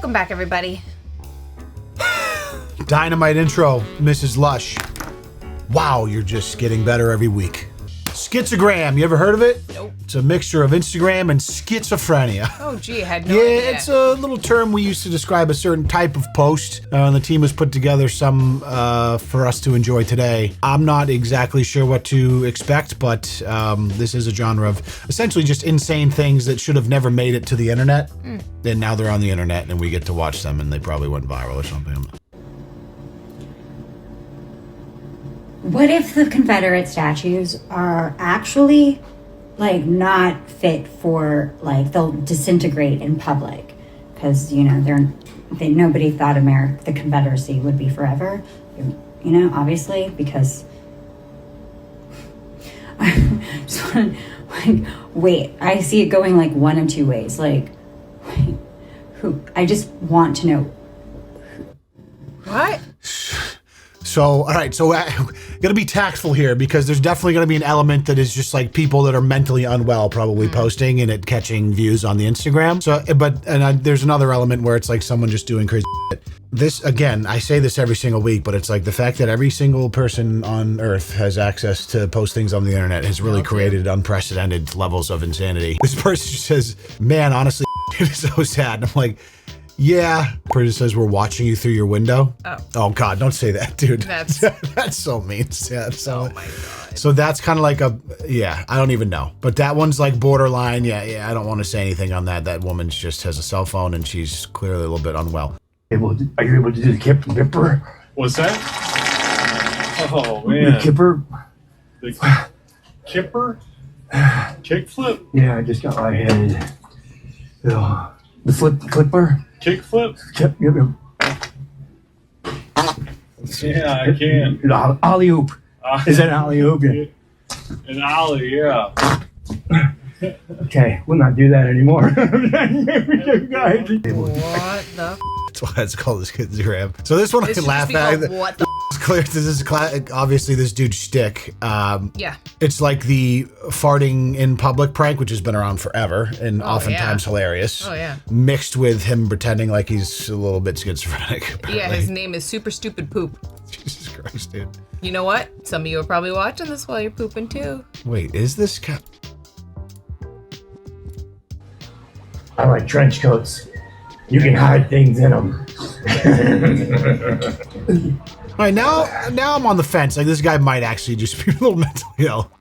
Welcome back, everybody. Dynamite intro, Mrs. Lush. Wow, you're just getting better every week. Schizogram, you ever heard of it? Nope. It's a mixture of Instagram and schizophrenia. Oh, gee, I had no idea. Yeah, it's a little term we used to describe a certain type of post. And the team has put together some for us to enjoy today. I'm not exactly sure what to expect, but this is a genre of essentially just insane things that should have never made it to the internet. And now they're on the internet and we get to watch them and they probably went viral or something. What if the Confederate statues are actually, like, not fit for, like, they'll disintegrate in public? Because, you know, nobody thought the Confederacy would be forever. You know, obviously, because I just want to, like, wait, I see it going, like, one of two ways. Like, wait, who? I just want to know. What? So, all right, so gonna be tactful here because there's definitely gonna be an element that is just like people that are mentally unwell probably posting and it catching views on the Instagram. So, there's another element where it's like someone just doing crazy shit. This, again, I say this every single week, but it's like the fact that every single person on Earth has access to post things on the internet has really created unprecedented levels of insanity. This person just says, man, honestly, it is so sad. And I'm like, yeah. Person says we're watching you through your window. Oh God, don't say that, dude. That's so mean. Yeah, so, oh my God. So that's kind of like I don't even know. But that one's like borderline. Yeah, I don't want to say anything on that. That woman just has a cell phone and she's clearly a little bit unwell. Are you able to do the kipper? What's that? Oh man. The kipper? The kipper? Kickflip? Yeah, I just got lightheaded. The clipper? Kickflip? Yep. Yeah, I can. Alley oop. Is that an alley oop? Yeah. An alley, yeah. Okay, we'll not do that anymore. What the? That's why it's called this Schizogram. So this one I can laugh at. What the? It's clear this is obviously this dude's shtick. Yeah. It's like the farting in public prank, which has been around forever and oftentimes hilarious. Oh yeah. Mixed with him pretending like he's a little bit schizophrenic. Apparently. Yeah, his name is Super Stupid Poop. Jesus Christ, dude. You know what? Some of you are probably watching this while you're pooping too. Wait, is this guy? I like trench coats. You can hide things in them. All right, now I'm on the fence. Like this guy might actually just be a little mentally ill.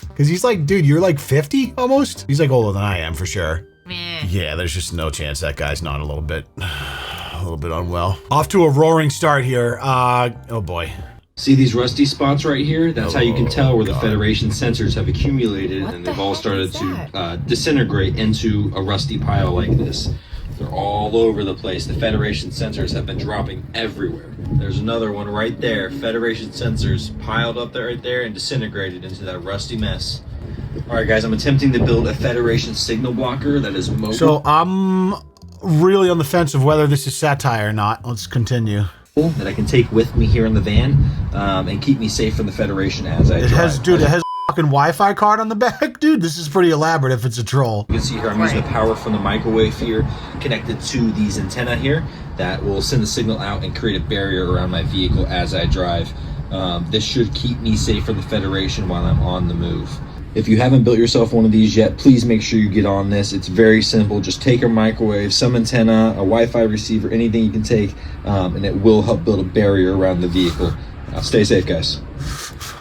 Because he's like, dude, you're like 50 almost? He's like older than I am for sure. Yeah, there's just no chance that guy's not a little bit unwell. Off to a roaring start here. Oh boy. See these rusty spots right here? That's how you can tell where the Federation sensors have accumulated and they've all started to disintegrate into a rusty pile like this. They're all over the place. The Federation sensors have been dropping everywhere. There's another one right there. Federation sensors piled up there right there and disintegrated into that rusty mess. Alright guys, I'm attempting to build a Federation signal blocker that is mobile. So I'm really on the fence of whether this is satire or not. Let's continue. That I can take with me here in the van and keep me safe from the Federation as I drive. It has a fucking Wi-Fi card on the back, dude. This is pretty elaborate if it's a troll. You can see here I'm using the power from the microwave here connected to these antenna here that will send the signal out and create a barrier around my vehicle as I drive. This should keep me safe from the Federation while I'm on the move. If you haven't built yourself one of these yet, please make sure you get on this. It's very simple. Just take a microwave, some antenna, a Wi-Fi receiver, anything you can take, and it will help build a barrier around the vehicle. Stay safe, guys.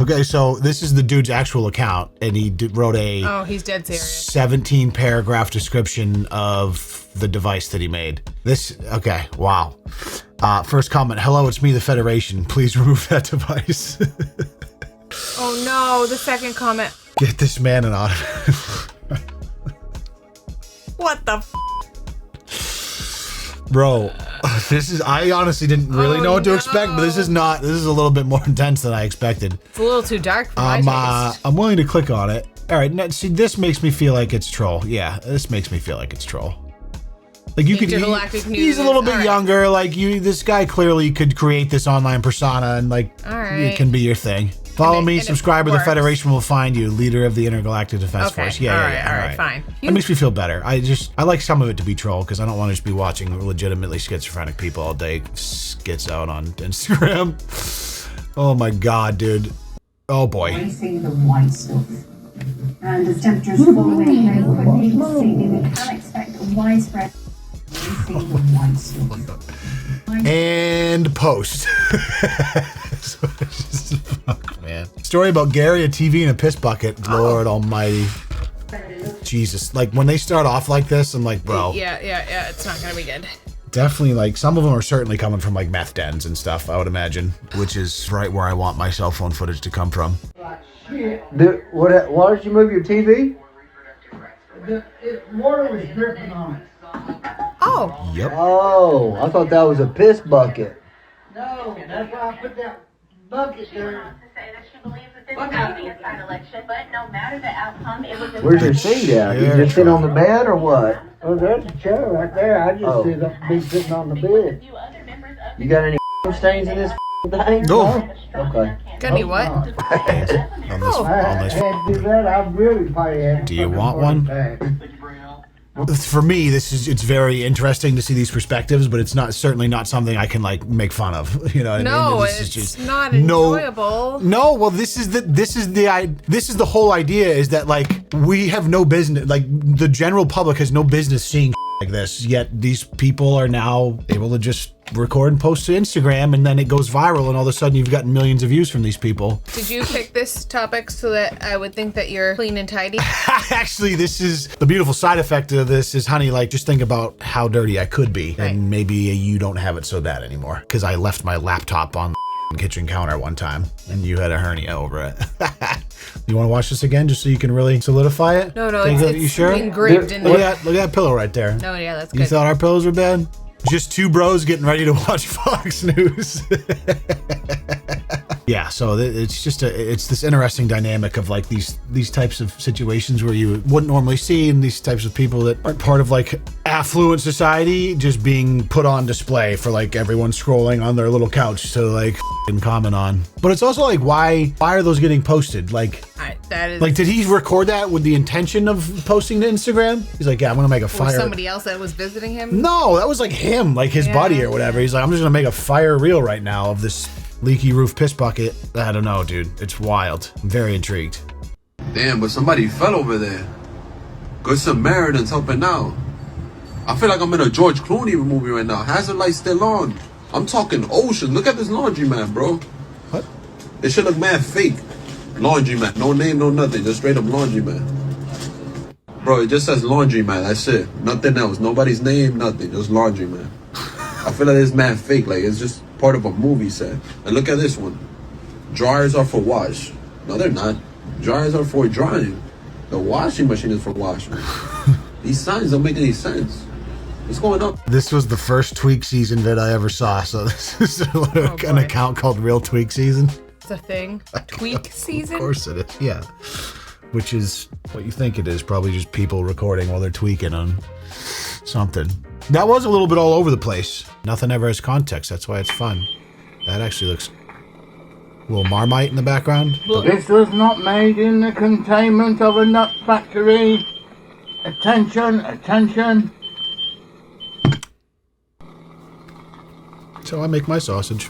Okay, so this is the dude's actual account, and he wrote a he's dead serious. 17-paragraph description of the device that he made. Okay, wow. First comment, hello, it's me, the Federation. Please remove that device. Oh no, the second comment. Get this man an automatic. What the Bro, I honestly didn't really know what to expect, but this is a little bit more intense than I expected. It's a little too dark for my taste. I'm willing to click on it. All right, now, see, this makes me feel like it's troll. Yeah, this makes me feel like it's troll. Like he's a little bit younger. Like this guy clearly could create this online persona and like it can be your thing. Follow me, and it subscribe, or the works. Federation will find you, leader of the Intergalactic Defense Okay. Force. Yeah, all right, fine. That makes me feel better. I like some of it to be troll because I don't want to just be watching legitimately schizophrenic people all day skits out on Instagram. Oh my god, dude. Oh boy. Racing the white stuff. And as temperatures fall away, we can expect a widespread racing the white stuff. And post. Fuck, man. Story about Gary, a TV, and a piss bucket. Lord almighty. Jesus. Like, when they start off like this, I'm like, bro. Yeah. It's not gonna be good. Definitely, like, some of them are certainly coming from, like, meth dens and stuff, I would imagine. Which is right where I want my cell phone footage to come from. Why did you move your TV? Water was dripping on it. Oh. Yep. Oh, I thought that was a piss bucket. No, that's why I put that bucket there. Where's your seat at? You just sit on the bed or what? Oh, there's a chair right there. I just sit up, be sitting on the bed. You got any stains in this thing? No. Okay. Got any what? On this, Oh. I on this. had to do that. I really probably had to. Do you put want it one? back. For me, it's very interesting to see these perspectives, but it's certainly not something I can like make fun of. You know what I mean? No, This is it's just- not enjoyable. No, well, this is the whole idea is that like we have no business, like the general public has no business seeing like this. Yet these people are now able to just record and post to Instagram, and then it goes viral, and all of a sudden you've gotten millions of views from these people. Did you pick this topic so that I would think that you're clean and tidy? Actually, this is the beautiful side effect of this is, honey, like just think about how dirty I could be, Right. and maybe you don't have it so bad anymore because I left my laptop on the kitchen counter one time, and you had a hernia over it. You want to watch this again just so you can really solidify it? No, Think it's that- you sure? engraved in Look there. at that pillow right there. No, yeah, that's You good. thought our pillows were bad? Just two bros getting ready to watch Fox News. Yeah, so it's just it's this interesting dynamic of like these types of situations where you wouldn't normally see, and these types of people that aren't part of like affluent society just being put on display for like everyone scrolling on their little couch to like and comment on. But it's also like why are those getting posted? Like That is like did he record that with the intention of posting to Instagram? He's like, yeah, I'm gonna make a or fire. somebody else that was visiting him. No, that was like him, like his buddy or whatever. He's like, I'm just gonna make a fire reel right now of this leaky roof piss bucket. I don't know, dude. It's wild. I'm very intrigued. Damn, but somebody fell over there. Good Samaritans helping out. I feel like I'm in a George Clooney movie right now. Hazard lights still on. I'm talking ocean. Look at this laundromat, bro. What? It should look mad fake. Laundromat. No name, no nothing. Just straight up laundromat. Bro, it just says laundromat. That's it. Nothing else. Nobody's name, nothing. Just laundromat. I feel like it's mad fake. Like, it's just part of a movie set. And look at this one. Dryers are for wash. No, they're not. Dryers are for drying. The washing machine is for washing. These signs don't make any sense. What's going on? This was the first Tweak Season vid I ever saw, so this is an account called Real Tweak Season. It's a thing. Tweak season. Of course it is, yeah. Which is what you think it is, probably just people recording while they're tweaking on something. That was a little bit all over the place. Nothing ever has context, that's why it's fun. That actually looks a little Marmite in the background. This was not made in the containment of a nut factory. Attention, attention. So I make my sausage.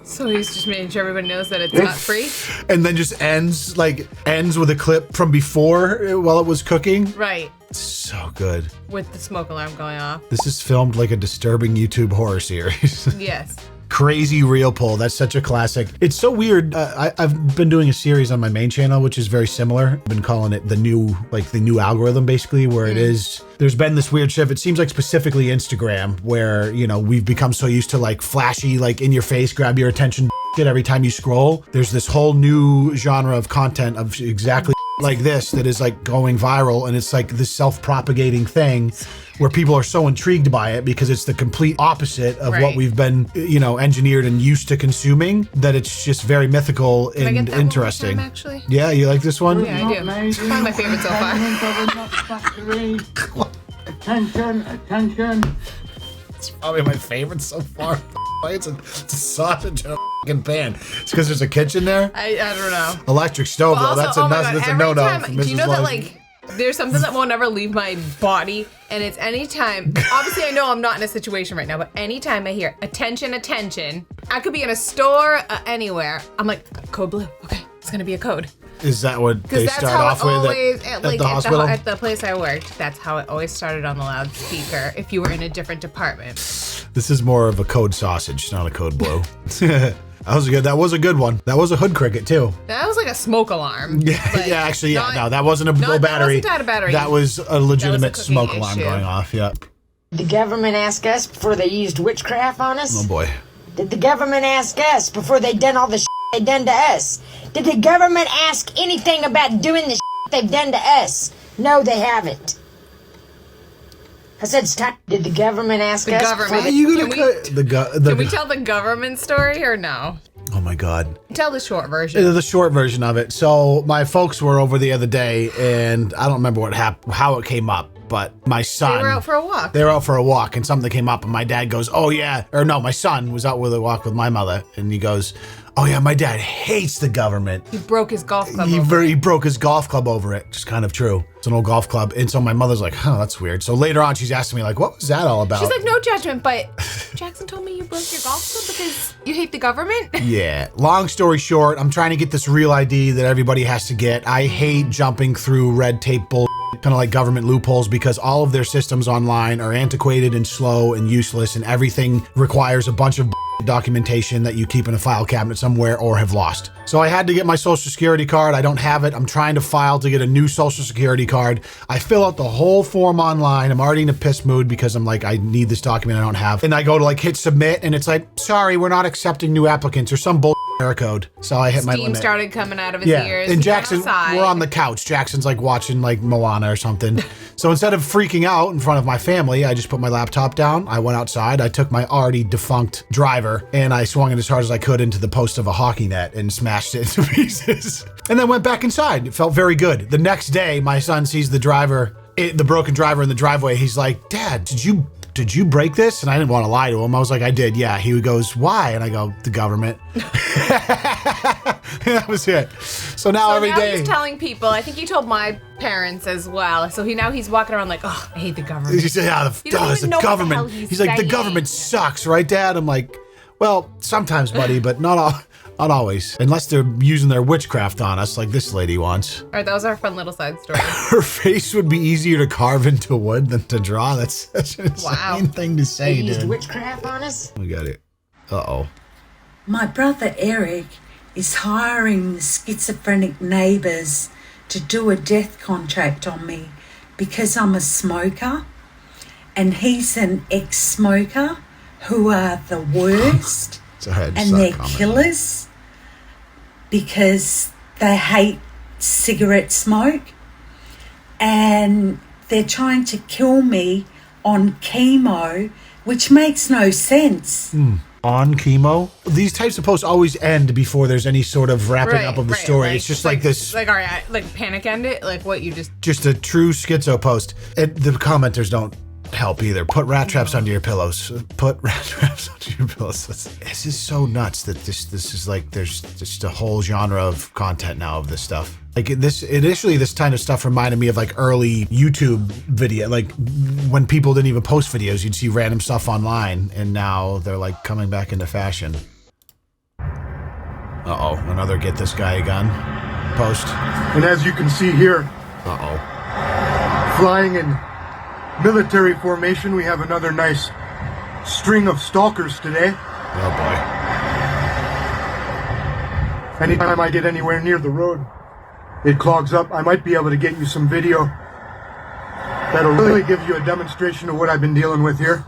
So he's just making sure everybody knows that it's not free. And then just ends with a clip from before while it was cooking. Right. So good. With the smoke alarm going off. This is filmed like a disturbing YouTube horror series. Yes. Crazy Reel Pull. That's such a classic. It's so weird. I've been doing a series on my main channel, which is very similar. I've been calling it the new algorithm, basically, where it is. There's been this weird shift. It seems like specifically Instagram, where, you know, we've become so used to like flashy, like in your face, grab your attention every time you scroll. There's this whole new genre of content of exactly like this that is like going viral, and it's like this self-propagating thing where people are so intrigued by it because it's the complete opposite of what we've been, you know, engineered and used to consuming, that it's just very mythical Can I and get that interesting. one more time, actually? Yeah, you like this one? Yeah, I do. It's probably my favorite so far. Attention, attention. It's probably my favorite so far. Why it's a sausage in a fucking pan? It's because there's a kitchen there? I don't know. Electric stove, Well, though. also, That's a no-no. Do you know that, like, there's something that will never leave my body, and it's anytime, obviously I know I'm not in a situation right now, but anytime I hear attention, attention, I could be in a store, anywhere, I'm like, code blue, okay, it's gonna be a code. Is that what they That's start how off it with always, at the hospital? at the place I worked, that's how it always started on the loudspeaker if you were in a different department. This is more of a code sausage, not a code blue. That was good. That was a good one. That was a hood cricket too. That was like a smoke alarm. Yeah, yeah. Actually, yeah. No, that wasn't a no battery. That wasn't a battery. That was a legitimate cooking smoke alarm issue. going off. Yeah. Did the government ask us before they used witchcraft on us? Oh boy. Did the government ask us before they done all the shit they done to us? Did the government ask anything about doing the shit they've done to us? No, they haven't. I said it's time. Did the government ask us? Government. Can we tell the government story or no? Oh my God. Tell the short version. The short version of it. So my folks were over the other day, and I don't remember what happened, how it came up. But my son. They were out for a walk. They were out for a walk, and something came up, and my dad goes, "Oh yeah," or no, my son was out with a walk with my mother, and he goes, "Oh yeah, my dad hates the government." He broke his golf club. He broke his golf club over it. Just kind of true. It's an old golf club, and so my mother's like, "Oh, that's weird." So later on, she's asking me like, "What was that all about?" She's like, "No judgment, but Jackson told me you broke your golf club because you hate the government." Yeah. Long story short, I'm trying to get this real ID that everybody has to get. I hate jumping through red tape bull. Kind of like government loopholes, because all of their systems online are antiquated and slow and useless, and everything requires a bunch of documentation that you keep in a file cabinet somewhere or have lost. So I had to get my social security card. I don't have it. I'm trying to file to get a new social security card. I fill out the whole form online. I'm already in a piss mood because I'm like, I need this document I don't have. And I go to like hit submit, and it's like, sorry, we're not accepting new applicants, or some bull error code. So I hit my limit. Steam started coming out of his ears. And Jackson, we're on the couch. Jackson's like watching like Moana or something. So instead of freaking out in front of my family, I just put my laptop down. I went outside. I took my already defunct driver, and I swung it as hard as I could into the post of a hockey net and smashed it into pieces. And then went back inside. It felt very good. The next day, my son sees the broken driver in the driveway. He's like, "Dad, did you break this?" And I didn't want to lie to him. I was like, "I did, yeah." He goes, "Why?" And I go, "The government." That was it. So now every day he's telling people. I think he told my parents as well. So he's walking around like, "Oh, I hate the government." He said, "Yeah, the government." He's like, "The government sucks, right, Dad?" I'm like, "Well, sometimes, buddy, but not always. Unless they're using their witchcraft on us, like this lady wants." All right, that was our fun little side story. Her face would be easier to carve into wood than to draw. That's such an insane thing to say, They dude. used witchcraft on us? We got it. Uh-oh. My brother Eric is hiring the schizophrenic neighbours to do a death contract on me because I'm a smoker, and he's an ex-smoker who are the worst. And they're killers because they hate cigarette smoke, and they're trying to kill me on chemo, which makes no sense. On chemo? These types of posts always end before there's any sort of wrapping up of the story. It's just like this. Like, all right, like panic end it. Like what you just a true schizo post. And the commenters don't help either. Put rat traps under your pillows. Put rat traps under your pillows. This is so nuts that this is like, there's just a whole genre of content now of this stuff. Like initially this kind of stuff reminded me of like early YouTube video, like when people didn't even post videos, you'd see random stuff online, and now they're like coming back into fashion. Uh-oh, another get this guy a gun post. And as you can see here, flying in military formation, we have another nice string of stalkers today. Oh boy. Anytime I get anywhere near the road, it clogs up. I might be able to get you some video that'll really give you a demonstration of what I've been dealing with here.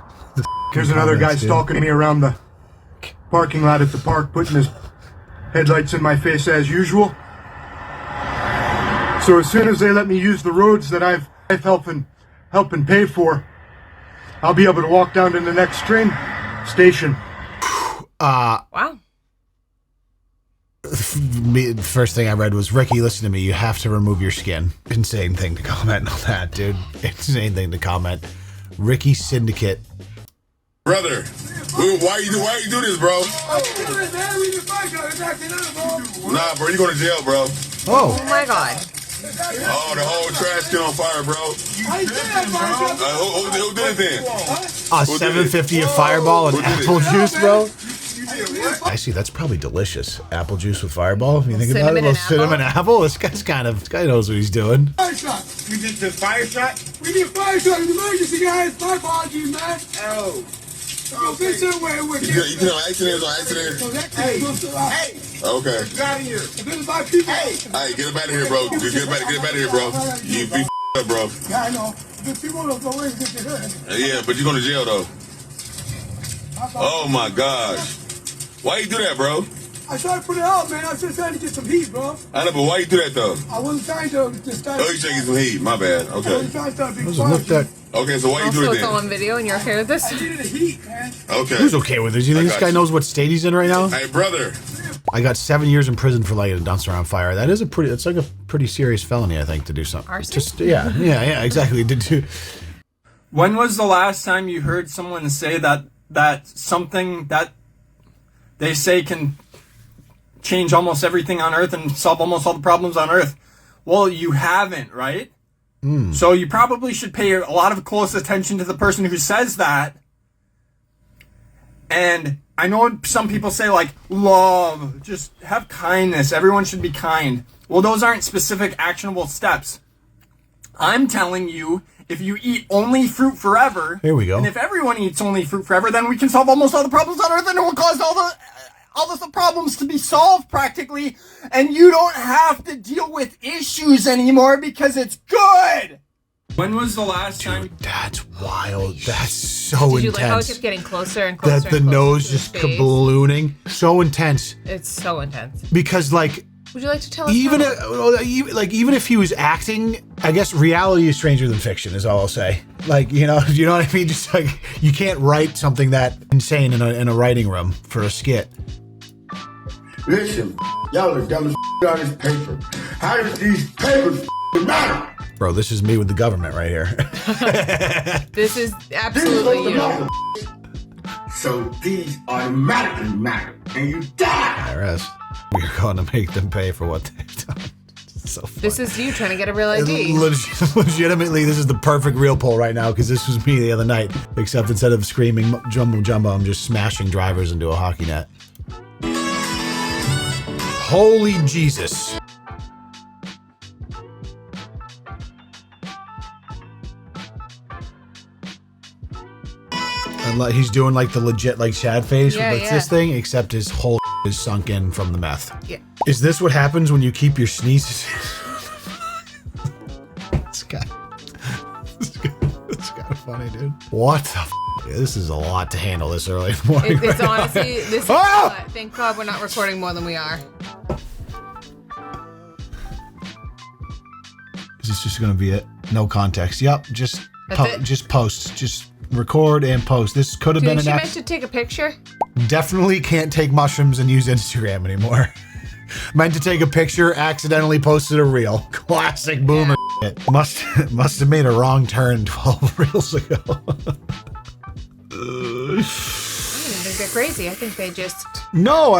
Here's another guy stalking me around the parking lot at the park, putting his headlights in my face as usual. So as soon as they let me use the roads that I've helped and pay for, I'll be able to walk down to the next train station. Wow. First thing I read was, "Ricky, listen to me. You have to remove your skin." Insane thing to comment on that, dude. Insane thing to comment. Ricky Syndicate. Brother, Why you do this, bro? Nah, bro, you going to jail, bro. Oh. Oh my God. Oh, the whole trash can on fire, bro. Who did it then? $7.50 a Fireball and apple juice, bro. I see. That's probably delicious. Apple juice with Fireball. If you think about it, a little cinnamon apple. This guy knows what he's doing. Fire shot. We did the fire shot? We did fire shot. It's emergency, guys. My apologies, man. Oh. Okay. You can have accidents. Hey. Okay. Get out of here. This my people. Hey, get him out of here, bro. Get him out of here, bro. You be up, bro. Yeah, I know. The people don't go away and get their hood. Yeah, but you're going to jail, though. Oh, my gosh. Why you do that, bro? I tried to put it out, man. I was just trying to get some heat, bro. I know, but why you do that, though? I wasn't trying to just start. Oh, you trying to get some heat. My bad. Okay. I wasn't trying to start a big fire. Okay, so why you do Also, it it's all then? on video, and you're okay with this? I needed the heat, man. Okay. Who's okay with this? You think this guy knows what state he's in right now? Hey, brother. I got 7 years in prison for lighting a dumpster on fire. That is it's like a pretty serious felony, I think, to do something. Arson? Yeah, exactly. When was the last time you heard someone say that something that they say can change almost everything on Earth and solve almost all the problems on Earth? Well, you haven't, right? So you probably should pay a lot of close attention to the person who says that. And I know some people say, like, love, just have kindness. Everyone should be kind. Well, those aren't specific actionable steps. I'm telling you, if you eat only fruit forever, here we go. And if everyone eats only fruit forever, then we can solve almost all the problems on Earth, and it will cause all the problems to be solved practically, and you don't have to deal with issues anymore because it's good. When was the last time? That's wild. That's so Did you intense. like how it kept getting closer and closer? That the and closer nose to just his face? kablooning. So intense. It's so intense. Because like. Would you like to tell us? Even if he was acting, I guess reality is stranger than fiction is all I'll say. Like, you know what I mean? Just like you can't write something that insane in a writing room for a skit. Listen, y'all are dumb as on this paper. How does these papers matter? Bro, this is me with the government right here. This is absolutely you. So these automatically matter, and you die. IRS. We're going to make them pay for what they've done. So funny. This is you trying to get a real ID. Legitimately, this is the perfect real poll right now because this was me the other night. Except instead of screaming jumbo jumbo, I'm just smashing drivers into a hockey net. Holy Jesus. And he's doing like the legit like Chad face with this thing, except his whole is sunk in from the meth. Yeah. Is this what happens when you keep your sneezes? It's kind of funny, dude. What the This is a lot to handle this early in the morning. It's honestly, this is a lot. Thank God we're not recording more than we are. Is this just going to be it? No context. Yep. Just post. Just record and post. This could have been an She meant to take a picture. Definitely can't take mushrooms and use Instagram anymore. Meant to take a picture, accidentally posted a reel. Classic boomer shit. Must have made a wrong turn 12 reels ago. I don't think they're crazy. I think they just... No,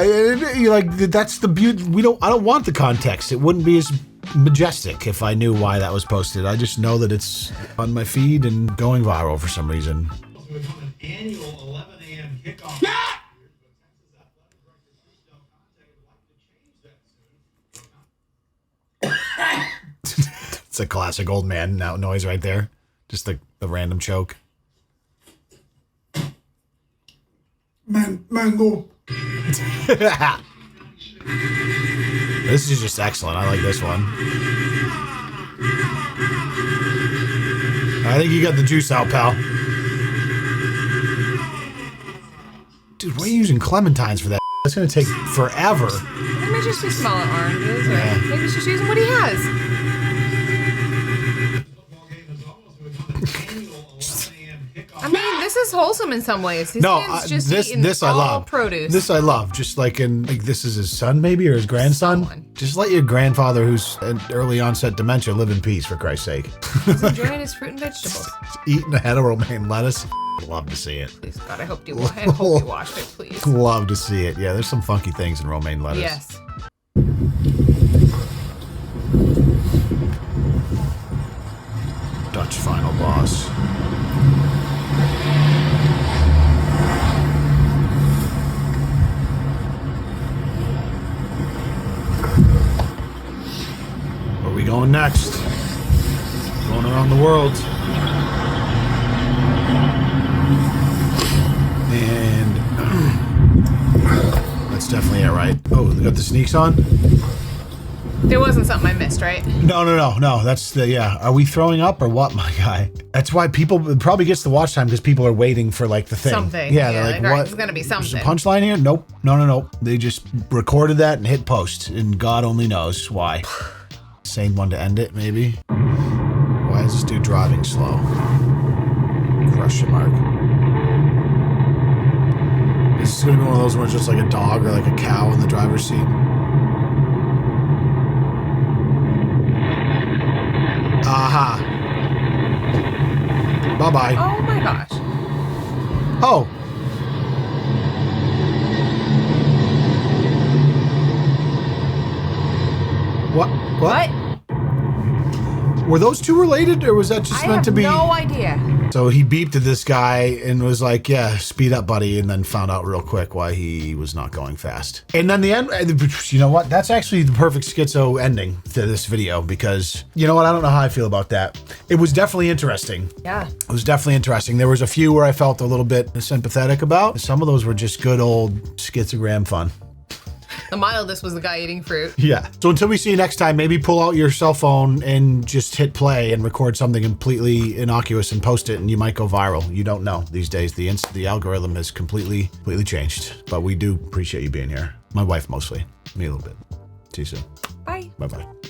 that's the beauty. I don't want the context. It wouldn't be as majestic if I knew why that was posted. I just know that it's on my feed and going viral for some reason. An annual 11 a.m. kickoff. It's a classic old man noise right there. Just the random choke. Mango. This is just excellent. I like this one. I think you got the juice out, pal. Dude, why are you using clementines for that? That's gonna take forever. It might just be smaller oranges, or maybe she's using what he has. I mean, this is wholesome in some ways. This man's just eating this I all love. produce. This I love. Just like this is his son maybe or his grandson. Just let your grandfather who's an early onset dementia live in peace for Christ's sake. He's enjoying his fruit and vegetables. Eating a head of romaine lettuce. Love to see it. Please, God, I hope you washed it, please. Love to see it. Yeah, there's some funky things in romaine lettuce. Yes. Dutch final boss. Where are we going next? Going around the world. And that's definitely it, right? Oh, they got the sneaks on? There wasn't something I missed, right? No. That's the, yeah. Are we throwing up or what, my guy? That's why people, it probably gets the watch time because people are waiting for like the thing. Something. Yeah, Yeah, they're like, like, all right, what? there's gonna be something. There's a punchline here? Nope. No. They just recorded that and hit post, and God only knows why. Same one to end it, maybe? Why is this dude driving slow? Question mark. Is this gonna be one of those where it's just like a dog or like a cow in the driver's seat? Aha. Bye-bye. Oh my gosh. Oh. What? Were those two related, or was that just meant to be? I have no idea. So he beeped at this guy and was like, yeah, speed up, buddy, and then found out real quick why he was not going fast. And then the end, you know what? That's actually the perfect schizo ending to this video because, you know what? I don't know how I feel about that. It was definitely interesting. Yeah. It was definitely interesting. There was a few where I felt a little bit sympathetic about. Some of those were just good old schizogram fun. The mildest was the guy eating fruit. Yeah. So until we see you next time, maybe pull out your cell phone and just hit play and record something completely innocuous and post it, and you might go viral. You don't know these days. The algorithm has completely changed. But we do appreciate you being here. My wife mostly. Me a little bit. See you soon. Bye. Bye-bye.